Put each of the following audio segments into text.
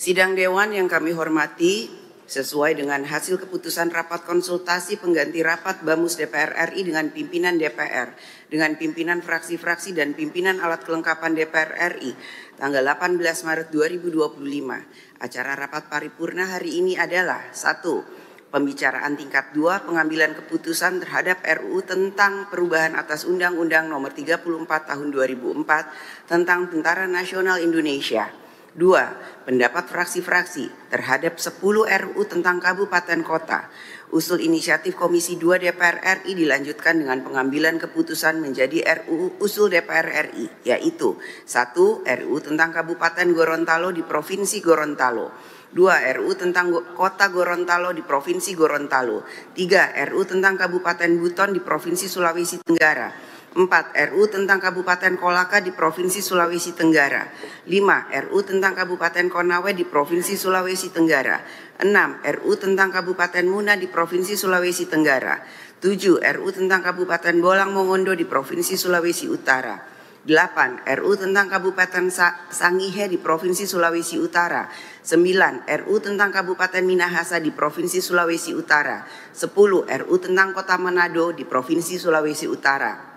Sidang Dewan yang kami hormati, sesuai dengan hasil keputusan rapat konsultasi pengganti rapat BAMUS DPR RI dengan pimpinan DPR, dengan pimpinan fraksi-fraksi dan pimpinan alat kelengkapan DPR RI, tanggal 18 Maret 2025. Acara rapat paripurna hari ini adalah 1. Pembicaraan tingkat 2 pengambilan keputusan terhadap RUU tentang perubahan atas Undang-Undang Nomor 34 Tahun 2004 tentang Tentara Nasional Indonesia. 2. Pendapat fraksi-fraksi terhadap 10 RUU tentang kabupaten kota. Usul inisiatif Komisi 2 DPR RI dilanjutkan dengan pengambilan keputusan menjadi RUU usul DPR RI, yaitu 1. RUU tentang Kabupaten Gorontalo di Provinsi Gorontalo. 2. RUU tentang Kota Gorontalo di Provinsi Gorontalo. 3. RUU tentang Kabupaten Buton di Provinsi Sulawesi Tenggara. 4. RUU tentang Kabupaten Kolaka di Provinsi Sulawesi Tenggara. 5. RUU tentang Kabupaten Konawe di Provinsi Sulawesi Tenggara. 6. RUU tentang Kabupaten Muna di Provinsi Sulawesi Tenggara. 7. RUU tentang Kabupaten Bolang Mongondo di Provinsi Sulawesi Utara. 8. RUU tentang Kabupaten Sangihe di Provinsi Sulawesi Utara. 9. RUU tentang Kabupaten Minahasa di Provinsi Sulawesi Utara. 10. RUU tentang Kota Manado di Provinsi Sulawesi Utara.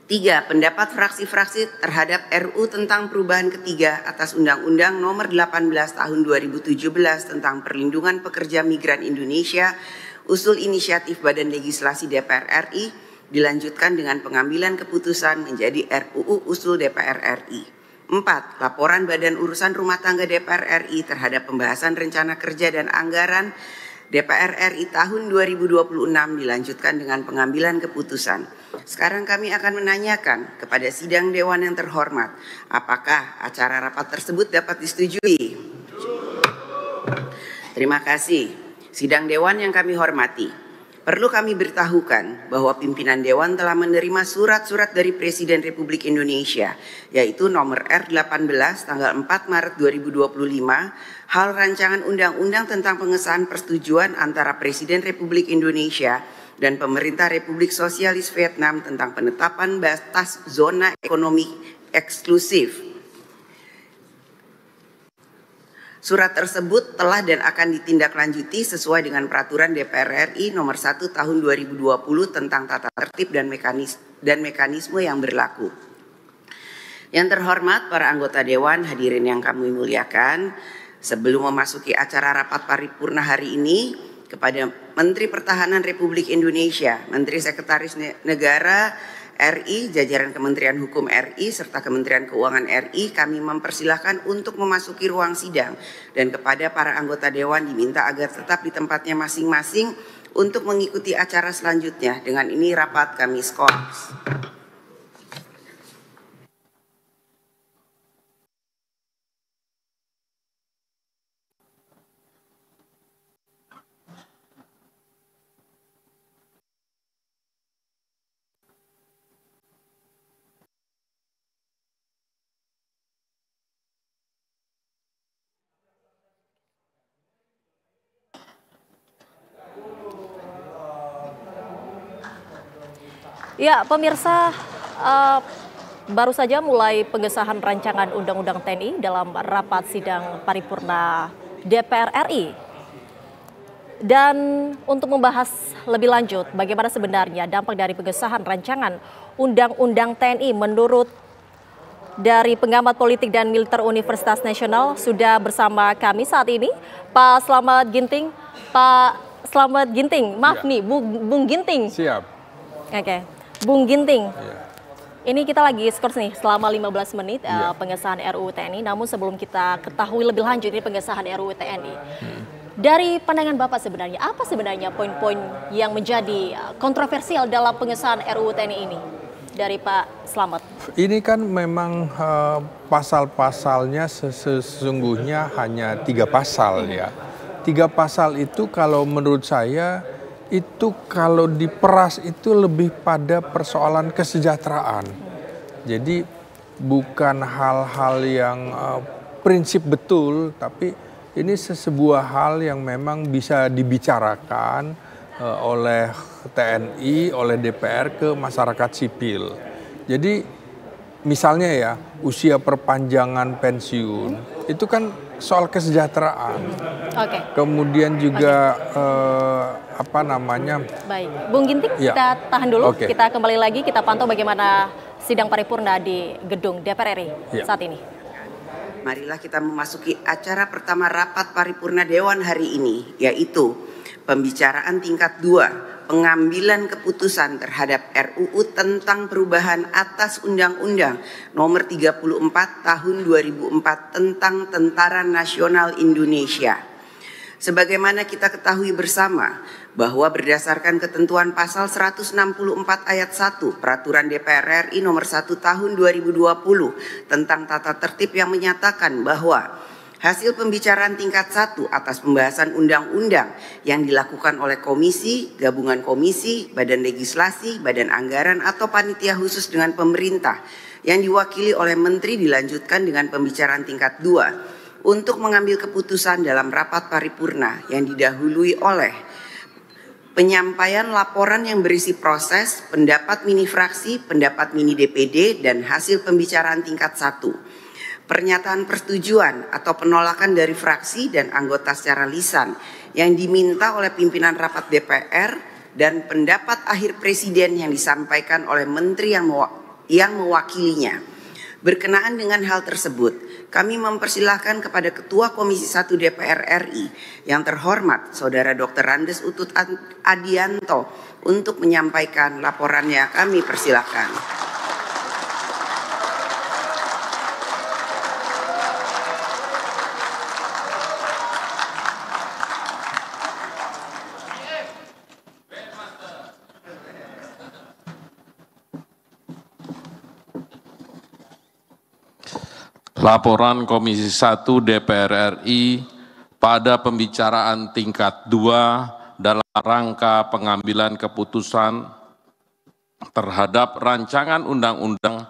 3. Pendapat fraksi-fraksi terhadap RUU tentang perubahan ketiga atas Undang-Undang Nomor 18 Tahun 2017 tentang Perlindungan Pekerja Migran Indonesia, usul inisiatif Badan Legislasi DPR RI, dilanjutkan dengan pengambilan keputusan menjadi RUU usul DPR RI. 4. Laporan Badan Urusan Rumah Tangga DPR RI terhadap pembahasan rencana kerja dan anggaran DPR RI tahun 2026 dilanjutkan dengan pengambilan keputusan. Sekarang kami akan menanyakan kepada sidang Dewan yang terhormat, apakah acara rapat tersebut dapat disetujui? Terima kasih. Sidang Dewan yang kami hormati, perlu kami beritahukan bahwa pimpinan Dewan telah menerima surat-surat dari Presiden Republik Indonesia, yaitu nomor R18 tanggal 4 Maret 2025, hal rancangan undang-undang tentang pengesahan persetujuan antara Presiden Republik Indonesia dan Pemerintah Republik Sosialis Vietnam tentang penetapan batas zona ekonomi eksklusif. Surat tersebut telah dan akan ditindaklanjuti sesuai dengan peraturan DPR RI nomor 1 tahun 2020 tentang tata tertib dan mekanisme yang berlaku. Yang terhormat para anggota Dewan, hadirin yang kami muliakan, sebelum memasuki acara rapat paripurna hari ini, kepada Menteri Pertahanan Republik Indonesia, Menteri Sekretaris Negara RI, jajaran Kementerian Hukum RI, serta Kementerian Keuangan RI, kami mempersilahkan untuk memasuki ruang sidang, dan kepada para anggota Dewan diminta agar tetap di tempatnya masing-masing untuk mengikuti acara selanjutnya. Dengan ini rapat kami skors. Ya, pemirsa, baru saja mulai pengesahan rancangan Undang-Undang TNI dalam rapat sidang paripurna DPR RI. Dan untuk membahas lebih lanjut bagaimana sebenarnya dampak dari pengesahan rancangan Undang-Undang TNI menurut dari pengamat politik dan militer Universitas Nasional, sudah bersama kami saat ini Pak Slamet Ginting. Pak Slamet Ginting, maaf nih, Bung Ginting. Siap. Oke. Bung Ginting, ini kita lagi skors nih selama 15 menit pengesahan RUU TNI. Namun sebelum kita ketahui lebih lanjut ini pengesahan RUU TNI, dari pandangan Bapak sebenarnya apa sebenarnya poin-poin yang menjadi kontroversial dalam pengesahan RUU TNI ini? Dari Pak Slamet. Ini kan memang pasal-pasalnya sesungguhnya hanya 3 pasal ya. 3 pasal itu kalau menurut saya itu kalau diperas itu lebih pada persoalan kesejahteraan. Jadi bukan hal-hal yang prinsip betul, tapi ini sebuah hal yang memang bisa dibicarakan oleh TNI, oleh DPR ke masyarakat sipil. Jadi misalnya ya, usia perpanjangan pensiun itu kan soal kesejahteraan. Oke. Kemudian juga Baik, Bung Ginting, ya. Kita tahan dulu. Oke. Kita kembali lagi, kita pantau bagaimana sidang paripurna di gedung DPR RI Ya. saat ini. Marilah kita memasuki acara pertama rapat paripurna Dewan hari ini, yaitu pembicaraan tingkat 2, pengambilan keputusan terhadap RUU tentang perubahan atas Undang-Undang Nomor 34 Tahun 2004 tentang Tentara Nasional Indonesia. Sebagaimana kita ketahui bersama bahwa berdasarkan ketentuan pasal 164 ayat 1 Peraturan DPR RI nomor 1 tahun 2020 tentang tata tertib yang menyatakan bahwa hasil pembicaraan tingkat 1 atas pembahasan undang-undang yang dilakukan oleh komisi, gabungan komisi, badan legislasi, badan anggaran atau panitia khusus dengan pemerintah yang diwakili oleh menteri dilanjutkan dengan pembicaraan tingkat 2 untuk mengambil keputusan dalam rapat paripurna yang didahului oleh penyampaian laporan yang berisi proses, pendapat mini fraksi, pendapat mini DPD, dan hasil pembicaraan tingkat 1. Pernyataan persetujuan atau penolakan dari fraksi dan anggota secara lisan yang diminta oleh pimpinan rapat DPR dan pendapat akhir presiden yang disampaikan oleh menteri yang mewakilinya. Berkenaan dengan hal tersebut, kami mempersilahkan kepada Ketua Komisi 1 DPR RI yang terhormat Saudara Dr. Andes Utut Adianto untuk menyampaikan laporannya. Kami persilahkan. Laporan Komisi 1 DPR RI pada pembicaraan tingkat 2 dalam rangka pengambilan keputusan terhadap rancangan undang-undang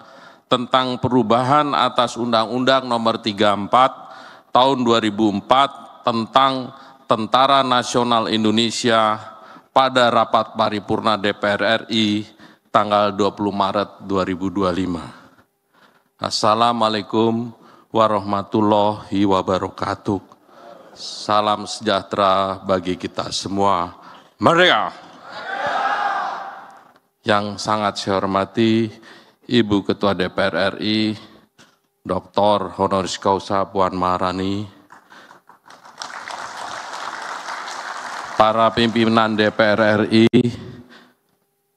tentang perubahan atas Undang-Undang Nomor 34 Tahun 2004 tentang Tentara Nasional Indonesia pada rapat paripurna DPR RI tanggal 20 Maret 2025. Assalamualaikum warahmatullahi wabarakatuh. Salam sejahtera bagi kita semua. Merdeka! Yang sangat saya hormati Ibu Ketua DPR RI, Dr. Honoris Causa Puan Maharani, para pimpinan DPR RI,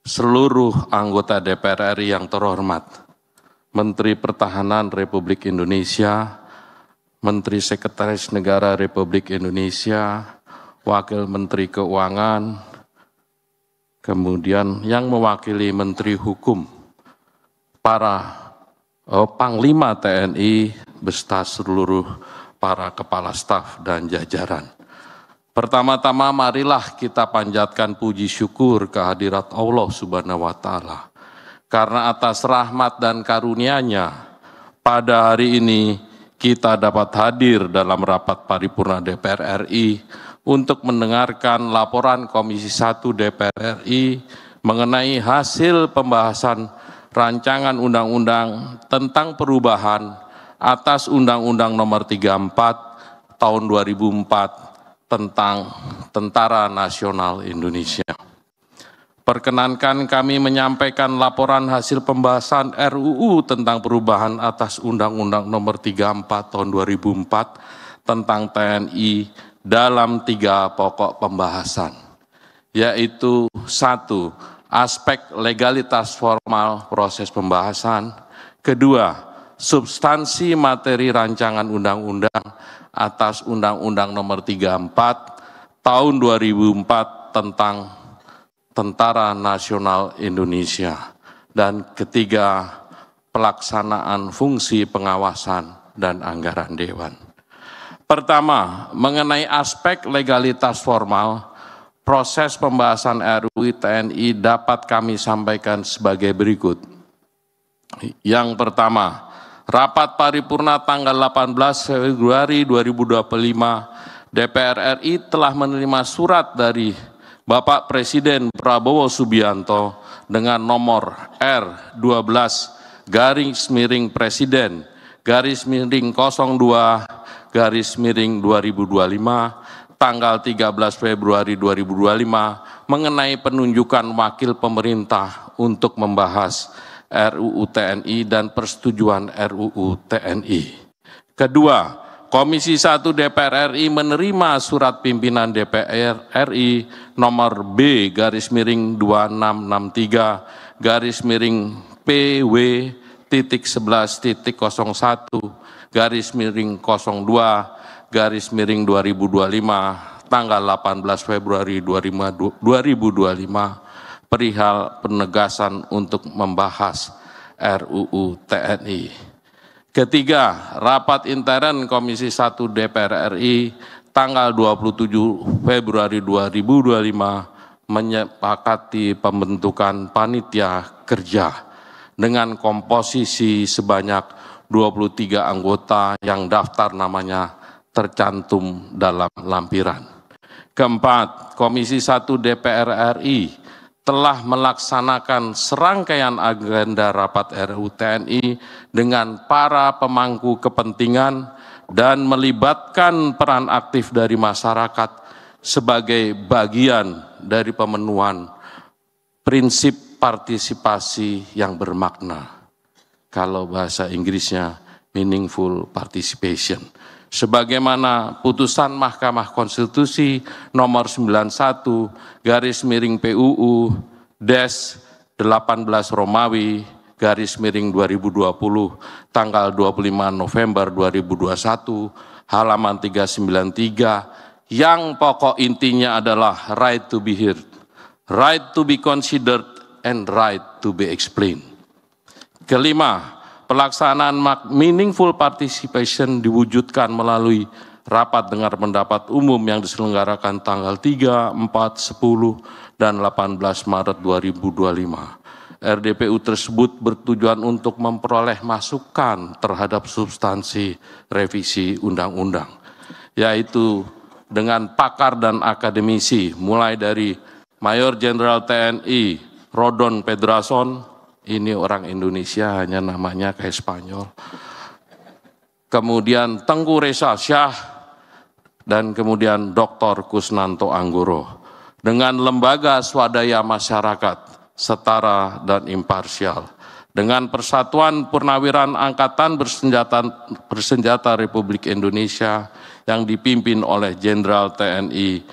seluruh anggota DPR RI yang terhormat, Menteri Pertahanan Republik Indonesia, Menteri Sekretaris Negara Republik Indonesia, Wakil Menteri Keuangan, kemudian yang mewakili Menteri Hukum, para Panglima TNI, beserta seluruh para kepala staf dan jajaran. Pertama-tama marilah kita panjatkan puji syukur kehadirat Allah Subhanahu wa Ta'ala. Karena atas rahmat dan karunia-Nya, pada hari ini kita dapat hadir dalam rapat paripurna DPR RI untuk mendengarkan laporan Komisi 1 DPR RI mengenai hasil pembahasan rancangan undang-undang tentang perubahan atas Undang-Undang Nomor 34 Tahun 2004 tentang Tentara Nasional Indonesia. Perkenankan kami menyampaikan laporan hasil pembahasan RUU tentang perubahan atas Undang-Undang Nomor 34 Tahun 2004 tentang TNI dalam 3 pokok pembahasan, yaitu 1. Aspek legalitas formal proses pembahasan. 2. Substansi materi rancangan undang-undang atas Undang-Undang Nomor 34 Tahun 2004 tentang Tentara Nasional Indonesia. Dan 3, pelaksanaan fungsi pengawasan dan anggaran Dewan. Pertama, mengenai aspek legalitas formal, proses pembahasan RUU TNI dapat kami sampaikan sebagai berikut. Yang pertama, rapat paripurna tanggal 18 Februari 2025, DPR RI telah menerima surat dari Bapak Presiden Prabowo Subianto dengan nomor R12/Presiden/02/2025 2025 tanggal 13 Februari 2025 mengenai penunjukan wakil pemerintah untuk membahas RUU TNI dan persetujuan RUU TNI. Kedua, Komisi 1 DPR RI menerima surat pimpinan DPR RI nomor B/11-11-02/2025 tanggal 18 Februari 2025 perihal penegasan untuk membahas RUU TNI. Ketiga, rapat intern Komisi 1 DPR RI tanggal 27 Februari 2025 menyepakati pembentukan panitia kerja dengan komposisi sebanyak 23 anggota yang daftar namanya tercantum dalam lampiran. Keempat, Komisi 1 DPR RI telah melaksanakan serangkaian agenda rapat RUU TNI dengan para pemangku kepentingan dan melibatkan peran aktif dari masyarakat sebagai bagian dari pemenuhan prinsip partisipasi yang bermakna. Kalau bahasa Inggrisnya meaningful participation. Sebagaimana putusan Mahkamah Konstitusi nomor 91/18/Romawi/2020 tanggal 25 November 2021 halaman 393 yang pokok intinya adalah right to be heard, right to be considered, and right to be explained. Kelima, pelaksanaan meaningful participation diwujudkan melalui rapat dengar pendapat umum yang diselenggarakan tanggal 3, 4, 10, dan 18 Maret 2025. RDPU tersebut bertujuan untuk memperoleh masukan terhadap substansi revisi undang-undang, yaitu dengan pakar dan akademisi, mulai dari Mayor Jenderal TNI Rodon Pedrason, ini orang Indonesia hanya namanya kayak Spanyol. Kemudian Tengku Reza Shah dan kemudian Dr. Kusnanto Anggoro. Dengan lembaga swadaya masyarakat setara dan imparsial. Dengan Persatuan Purnawiran Angkatan Bersenjata Republik Indonesia yang dipimpin oleh Jenderal TNI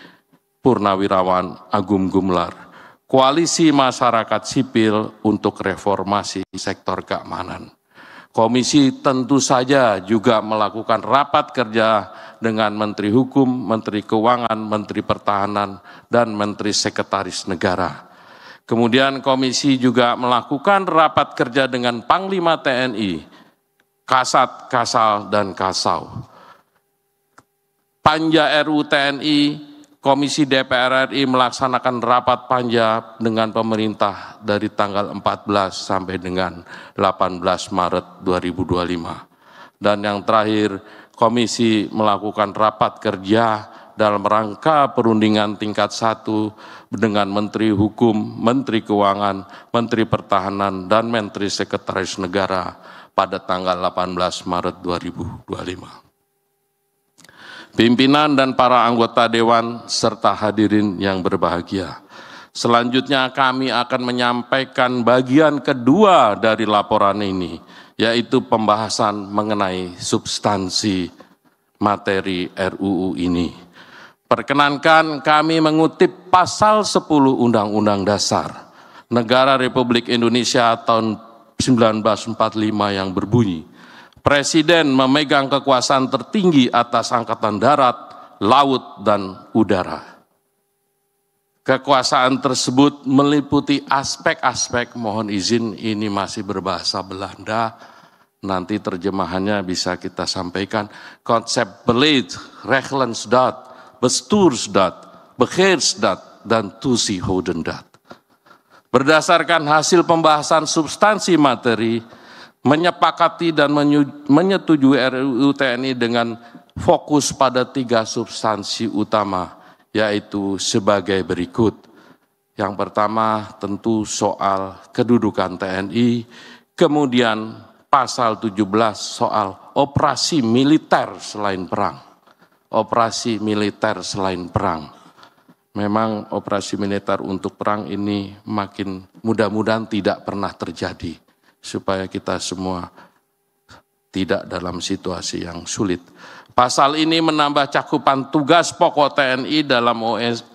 Purnawirawan Agung Gumelar. Koalisi Masyarakat Sipil untuk Reformasi Sektor Keamanan. Komisi tentu saja juga melakukan rapat kerja dengan Menteri Hukum, Menteri Keuangan, Menteri Pertahanan, dan Menteri Sekretaris Negara. Kemudian komisi juga melakukan rapat kerja dengan Panglima TNI, Kasat, Kasal, dan Kasau. Panja RUU TNI, Komisi DPR RI melaksanakan rapat panja dengan pemerintah dari tanggal 14 sampai dengan 18 Maret 2025. Dan yang terakhir, Komisi melakukan rapat kerja dalam rangka perundingan tingkat 1 dengan Menteri Hukum, Menteri Keuangan, Menteri Pertahanan, dan Menteri Sekretaris Negara pada tanggal 18 Maret 2025. Pimpinan dan para anggota Dewan serta hadirin yang berbahagia. Selanjutnya kami akan menyampaikan bagian kedua dari laporan ini, yaitu pembahasan mengenai substansi materi RUU ini. Perkenankan kami mengutip pasal 10 Undang-Undang Dasar Negara Republik Indonesia tahun 1945 yang berbunyi, Presiden memegang kekuasaan tertinggi atas angkatan darat, laut, dan udara. Kekuasaan tersebut meliputi aspek-aspek, mohon izin ini masih berbahasa Belanda, nanti terjemahannya bisa kita sampaikan, konsep beleid, rechlensdaad, bestuursdaad, beheersdaad, dan toezichthoudendaad. Berdasarkan hasil pembahasan substansi materi, menyepakati dan menyetujui RUU TNI dengan fokus pada 3 substansi utama, yaitu sebagai berikut. Yang pertama tentu soal kedudukan TNI, kemudian pasal 17 soal operasi militer selain perang. Operasi militer selain perang. Memang operasi militer untuk perang ini makin mudah-mudahan tidak pernah terjadi. Supaya kita semua tidak dalam situasi yang sulit. Pasal ini menambah cakupan tugas pokok TNI dalam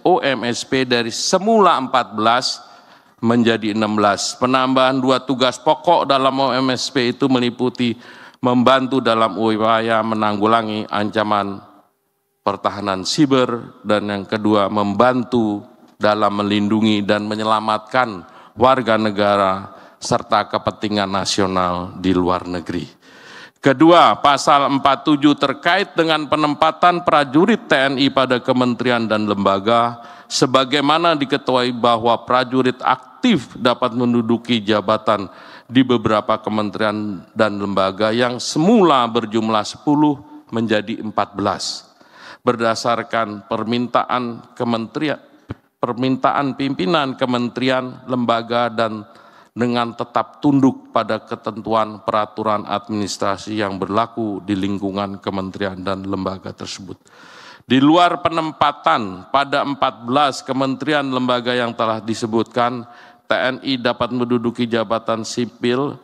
OMSP dari semula 14 menjadi 16. Penambahan 2 tugas pokok dalam OMSP itu meliputi membantu dalam upaya menanggulangi ancaman pertahanan siber, dan yang kedua membantu dalam melindungi dan menyelamatkan warga negara serta kepentingan nasional di luar negeri. Kedua, pasal 47 terkait dengan penempatan prajurit TNI pada kementerian dan lembaga, sebagaimana diketahui bahwa prajurit aktif dapat menduduki jabatan di beberapa kementerian dan lembaga yang semula berjumlah 10 menjadi 14. Berdasarkan permintaan pimpinan kementerian, lembaga, dan dengan tetap tunduk pada ketentuan peraturan administrasi yang berlaku di lingkungan kementerian dan lembaga tersebut. Di luar penempatan pada 14 kementerian lembaga yang telah disebutkan, TNI dapat menduduki jabatan sipil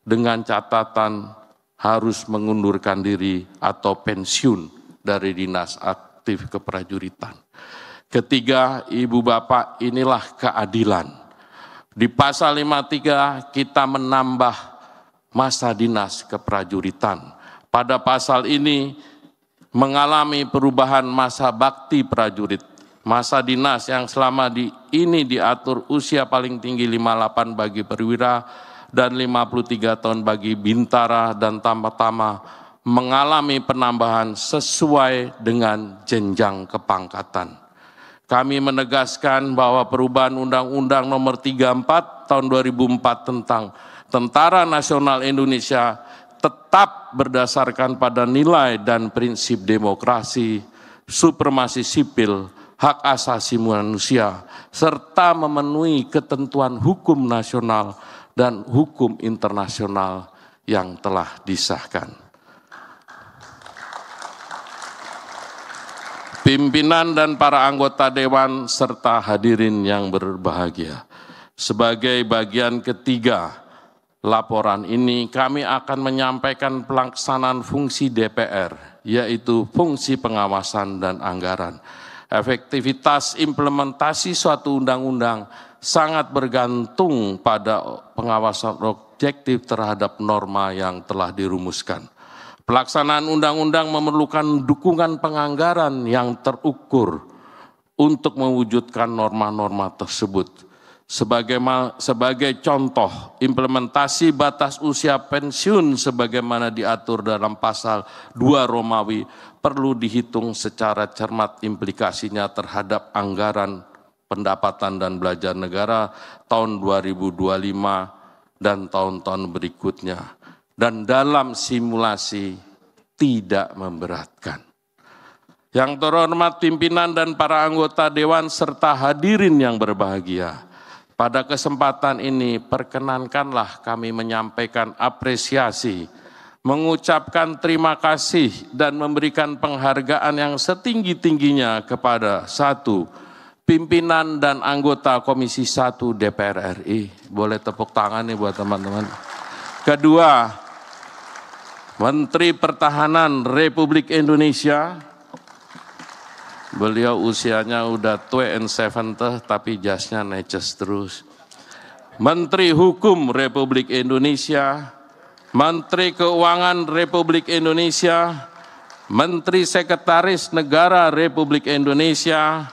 dengan catatan harus mengundurkan diri atau pensiun dari dinas aktif keprajuritan. Ketiga, Ibu Bapak, inilah keadilan. Di pasal 53 kita menambah masa dinas keprajuritan. Pada pasal ini mengalami perubahan masa bakti prajurit. Masa dinas yang selama ini diatur usia paling tinggi 58 bagi perwira dan 53 tahun bagi bintara dan tamtama mengalami penambahan sesuai dengan jenjang kepangkatan. Kami menegaskan bahwa perubahan Undang-Undang Nomor 34 Tahun 2004 tentang Tentara Nasional Indonesia tetap berdasarkan pada nilai dan prinsip demokrasi, supremasi sipil, hak asasi manusia, serta memenuhi ketentuan hukum nasional dan hukum internasional yang telah disahkan. Pimpinan dan para anggota Dewan serta hadirin yang berbahagia. Sebagai bagian ketiga laporan ini, kami akan menyampaikan pelaksanaan fungsi DPR, yaitu fungsi pengawasan dan anggaran. Efektivitas implementasi suatu undang-undang sangat bergantung pada pengawasan objektif terhadap norma yang telah dirumuskan. Pelaksanaan undang-undang memerlukan dukungan penganggaran yang terukur untuk mewujudkan norma-norma tersebut. Sebagai contoh, implementasi batas usia pensiun sebagaimana diatur dalam pasal 2 Romawi perlu dihitung secara cermat implikasinya terhadap anggaran pendapatan dan belanja negara tahun 2025 dan tahun-tahun berikutnya. Dan dalam simulasi tidak memberatkan. Yang terhormat pimpinan dan para anggota Dewan serta hadirin yang berbahagia, pada kesempatan ini perkenankanlah kami menyampaikan apresiasi, mengucapkan terima kasih dan memberikan penghargaan yang setinggi-tingginya kepada 1. Pimpinan dan anggota Komisi 1 DPR RI. Boleh tepuk tangan nih buat teman-teman. Kedua, Menteri Pertahanan Republik Indonesia, beliau usianya udah tua and 70 tapi jasnya neces terus. Menteri Hukum Republik Indonesia, Menteri Keuangan Republik Indonesia, Menteri Sekretaris Negara Republik Indonesia,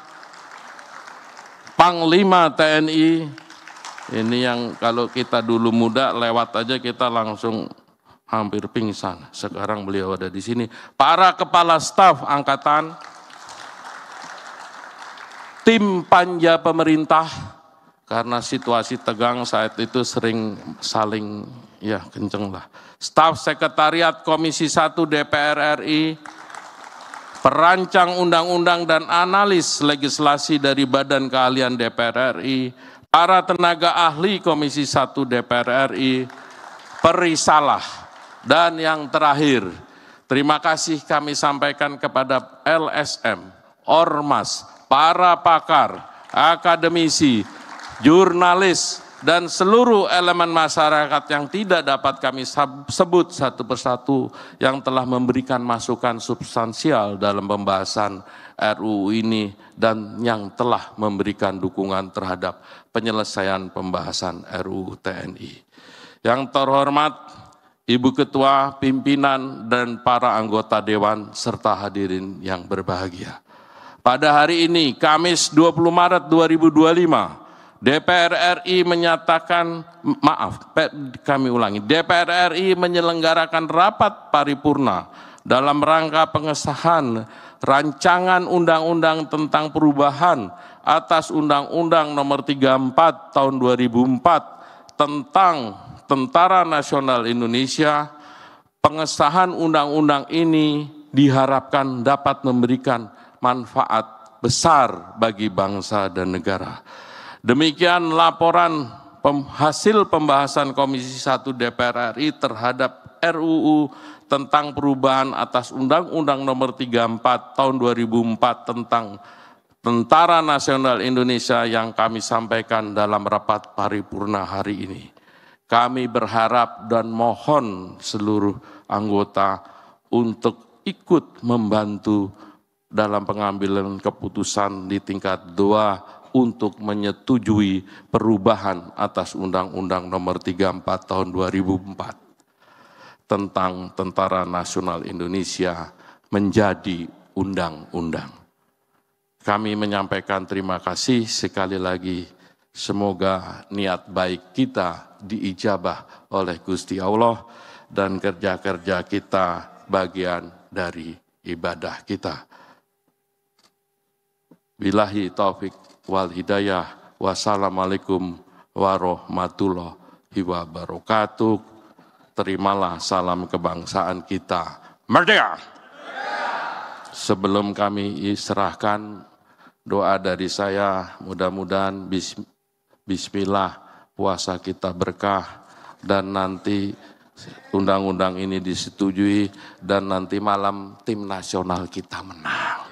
Panglima TNI, ini yang kalau kita dulu muda lewat aja kita langsung hampir pingsan. Sekarang beliau ada di sini. Para kepala staf angkatan, tim panja pemerintah, karena situasi tegang saat itu sering saling kenceng lah. Staf sekretariat Komisi 1 DPR RI, perancang undang-undang dan analis legislasi dari Badan Keahlian DPR RI, para tenaga ahli Komisi 1 DPR RI, perisalah. Dan yang terakhir, terima kasih kami sampaikan kepada LSM, Ormas, para pakar, akademisi, jurnalis, dan seluruh elemen masyarakat yang tidak dapat kami sebut satu persatu yang telah memberikan masukan substansial dalam pembahasan RUU ini dan yang telah memberikan dukungan terhadap penyelesaian pembahasan RUU TNI. Yang terhormat Ibu Ketua, pimpinan, dan para anggota Dewan serta hadirin yang berbahagia. Pada hari ini, Kamis 20 Maret 2025, DPR RI menyatakan, DPR RI menyelenggarakan rapat paripurna dalam rangka pengesahan rancangan undang-undang tentang perubahan atas Undang-Undang Nomor 34 Tahun 2004 tentang Tentara Nasional Indonesia. Pengesahan undang-undang ini diharapkan dapat memberikan manfaat besar bagi bangsa dan negara. Demikian laporan hasil pembahasan Komisi 1 DPR RI terhadap RUU tentang perubahan atas Undang-Undang Nomor 34 Tahun 2004 tentang Tentara Nasional Indonesia yang kami sampaikan dalam rapat paripurna hari ini. Kami berharap dan mohon seluruh anggota untuk ikut membantu dalam pengambilan keputusan di tingkat 2 untuk menyetujui perubahan atas Undang-Undang Nomor 34 Tahun 2004 tentang Tentara Nasional Indonesia menjadi undang-undang. Kami menyampaikan terima kasih sekali lagi. Semoga niat baik kita diijabah oleh Gusti Allah dan kerja-kerja kita bagian dari ibadah kita. Billahi taufik wal hidayah. Wassalamualaikum warahmatullahi wabarakatuh. Terimalah salam kebangsaan kita. Merdeka! Sebelum kami serahkan doa dari saya, mudah-mudahan bismillah puasa kita berkah dan nanti undang-undang ini disetujui dan nanti malam tim nasional kita menang.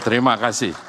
Terima kasih.